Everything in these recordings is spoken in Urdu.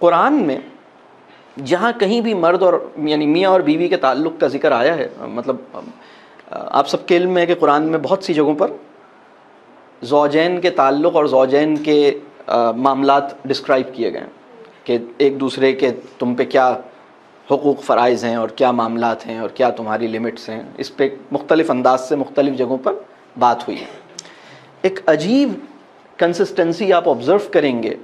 قرآن میں جہاں کہیں بھی مرد اور یعنی میاں اور بیوی کے تعلق کا ذکر آیا ہے، مطلب آپ سب کے علم میں ہے کہ قرآن میں بہت سی جگہوں پر زوجین کے تعلق اور زوجین کے معاملات ڈسکرائب کیے گئے ہیں کہ ایک دوسرے کے تم پہ کیا حقوق فرائض ہیں اور کیا معاملات ہیں اور کیا تمہاری لمٹس ہیں. اس پہ مختلف انداز سے مختلف جگہوں پر بات ہوئی ہے. ایک عجیب کنسسٹنسی آپ آبزرو کریں گے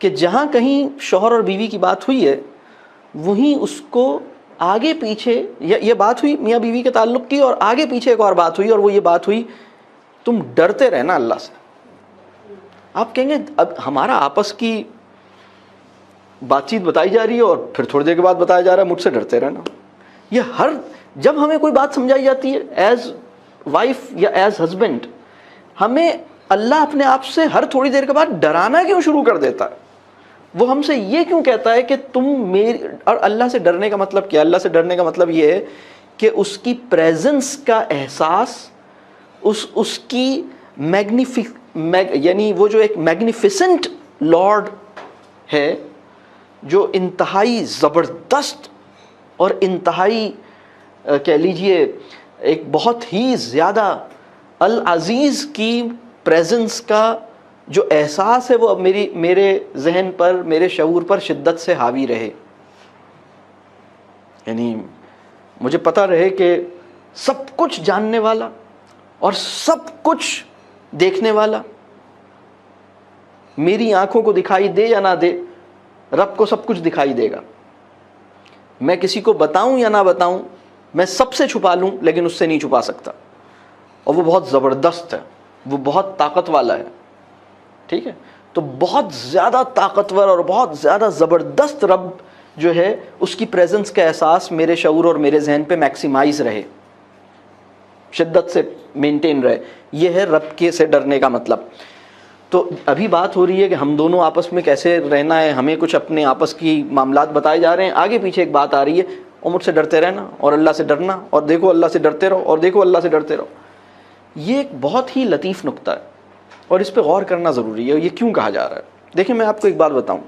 کہ جہاں کہیں شوہر اور بیوی کی بات ہوئی ہے وہیں اس کو آگے پیچھے یہ بات ہوئی میاں بیوی کے تعلق کی، اور آگے پیچھے ایک اور بات ہوئی، اور وہ یہ بات ہوئی تم ڈرتے رہنا اللہ سے. آپ کہیں گے اب ہمارا آپس کی بات چیت بتائی جا رہی ہے اور پھر تھوڑی دیر کے بعد بتایا جا رہا ہے مجھ سے ڈرتے رہنا. یہ جب ہمیں کوئی بات سمجھائی جاتی ہے ایز وائف یا ایز ہسبینڈ، ہمیں اللہ اپنے آپ سے ہر تھوڑی دیر کے بعد ڈرانا کیوں شروع کر دیتا ہے؟ وہ ہم سے یہ کیوں کہتا ہے کہ تم میری، اور اللہ سے ڈرنے کا مطلب کیا؟ اللہ سے ڈرنے کا مطلب یہ ہے کہ اس کی پریزنس کا احساس، اس کی یعنی وہ جو ایک میگنیفیسنٹ لارڈ ہے جو انتہائی زبردست اور انتہائی کہہ لیجئے ایک بہت ہی زیادہ العزیز کی پریزنس کا جو احساس ہے وہ اب میرے ذہن پر، میرے شعور پر شدت سے حاوی رہے. یعنی مجھے پتہ رہے کہ سب کچھ جاننے والا اور سب کچھ دیکھنے والا، میری آنکھوں کو دکھائی دے یا نہ دے، رب کو سب کچھ دکھائی دے گا. میں کسی کو بتاؤں یا نہ بتاؤں، میں سب سے چھپا لوں لیکن اس سے نہیں چھپا سکتا. اور وہ بہت زبردست ہے، وہ بہت طاقت والا ہے. ٹھیک ہے، تو بہت زیادہ طاقتور اور بہت زیادہ زبردست رب جو ہے اس کی پریزنس کا احساس میرے شعور اور میرے ذہن پہ میکسیمائز رہے، شدت سے مینٹین رہے. یہ ہے رب کے سے ڈرنے کا مطلب. تو ابھی بات ہو رہی ہے کہ ہم دونوں آپس میں کیسے رہنا ہے، ہمیں کچھ اپنے آپس کی معاملات بتائے جا رہے ہیں. آگے پیچھے ایک بات آ رہی ہے، اور مجھ سے ڈرتے رہنا اور اللہ سے ڈرنا، اور دیکھو اللہ سے ڈرتے رہو اور دیکھو اللہ سے ڈرتے رہو. یہ ایک بہت ہی لطیف نقطہ ہے اور اس پہ غور کرنا ضروری ہے. یہ کیوں کہا جا رہا ہے؟ دیکھیں میں آپ کو ایک بات بتاؤں.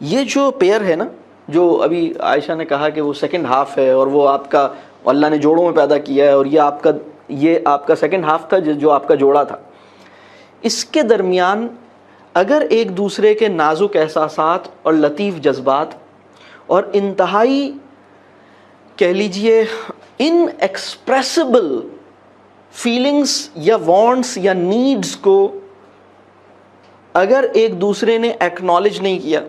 یہ جو پیئر ہے نا، جو ابھی عائشہ نے کہا کہ وہ سیکنڈ ہاف ہے اور وہ آپ کا اللہ نے جوڑوں میں پیدا کیا ہے، اور یہ آپ کا سیکنڈ ہاف تھا جو آپ کا جوڑا تھا. اس کے درمیان اگر ایک دوسرے کے نازک احساسات اور لطیف جذبات اور انتہائی کہہ لیجئے ان ایکسپریسیبل فیلنگس یا وانٹس یا نیڈز کو اگر ایک دوسرے نے ایکنالج نہیں کیا،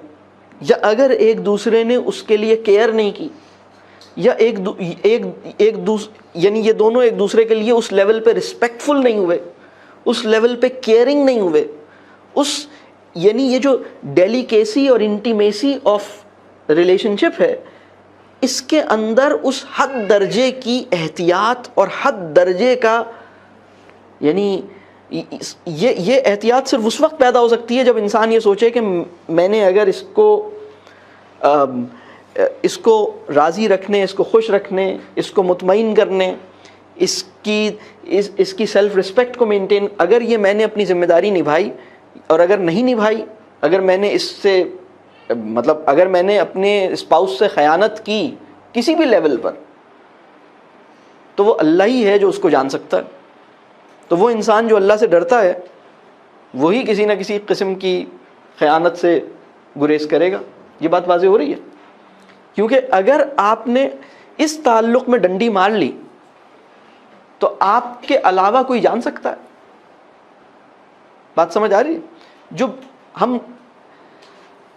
یا اگر ایک دوسرے نے اس کے لیے کیئر نہیں کی، یا یعنی یہ دونوں ایک دوسرے کے لیے اس لیول پہ رسپیکٹفل نہیں ہوئے، اس لیول پہ کیئرنگ نہیں ہوئے، یعنی یہ جو ڈیلیکیسی اور انٹیمیسی آف ریلیشن شپ ہے، اس کے اندر اس حد درجے کی احتیاط اور حد درجے کا، یعنی یہ احتیاط صرف اس وقت پیدا ہو سکتی ہے جب انسان یہ سوچے کہ میں نے اگر اس کو راضی رکھنے، اس کو خوش رکھنے، اس کو مطمئن کرنے، اس کی سیلف رسپیکٹ کو مینٹین، اگر یہ میں نے اپنی ذمہ داری نبھائی، اور اگر نہیں نبھائی، اگر میں نے اگر میں نے اپنے اسپاؤس سے خیانت کی کسی بھی لیول پر، تو وہ اللہ ہی ہے جو اس کو جان سکتا ہے. تو وہ انسان جو اللہ سے ڈرتا ہے وہی کسی نہ کسی قسم کی خیانت سے گریز کرے گا. یہ بات واضح ہو رہی ہے؟ کیونکہ اگر آپ نے اس تعلق میں ڈنڈی مار لی تو آپ کے علاوہ کوئی جان سکتا ہے. بات سمجھ آ رہی ہے؟ جو ہم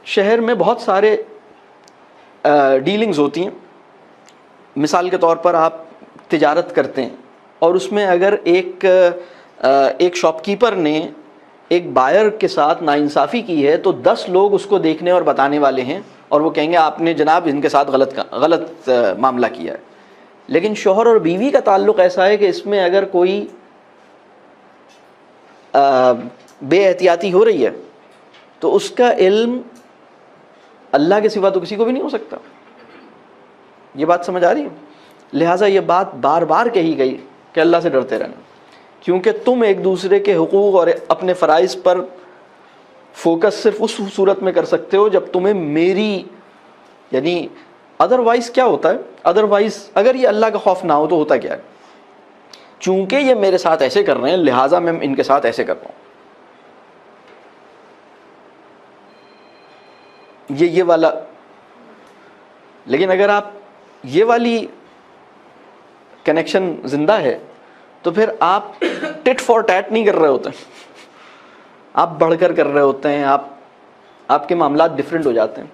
شہر میں بہت سارے ڈیلنگز ہوتی ہیں. مثال کے طور پر آپ تجارت کرتے ہیں اور اس میں اگر ایک شاپ کیپر نے ایک بائر کے ساتھ ناانصافی کی ہے تو 10 لوگ اس کو دیکھنے اور بتانے والے ہیں اور وہ کہیں گے آپ نے جناب ان کے ساتھ غلط معاملہ کیا ہے. لیکن شوہر اور بیوی کا تعلق ایسا ہے کہ اس میں اگر کوئی بے احتیاطی ہو رہی ہے تو اس کا علم اللہ کے سوا تو کسی کو بھی نہیں ہو سکتا. یہ بات سمجھ آ رہی ہے؟ لہٰذا یہ بات بار بار کہی گئی کہ اللہ سے ڈرتے رہنا، کیونکہ تم ایک دوسرے کے حقوق اور اپنے فرائض پر فوکس صرف اس صورت میں کر سکتے ہو جب تمہیں میری یعنی ادروائز کیا ہوتا ہے, ادروائز اگر یہ اللہ کا خوف نہ ہو تو ہوتا کیا ہے, چونکہ یہ میرے ساتھ ایسے کر رہے ہیں لہٰذا میں ان کے ساتھ ایسے کر رہا ہوں. یہ والا. لیکن اگر آپ یہ والی کنیکشن زندہ ہے تو پھر آپ ٹٹ فار ٹیٹ نہیں کر رہے ہوتے, آپ بڑھ کر رہے ہوتے ہیں, آپ کے معاملات ڈفرینٹ ہو جاتے ہیں.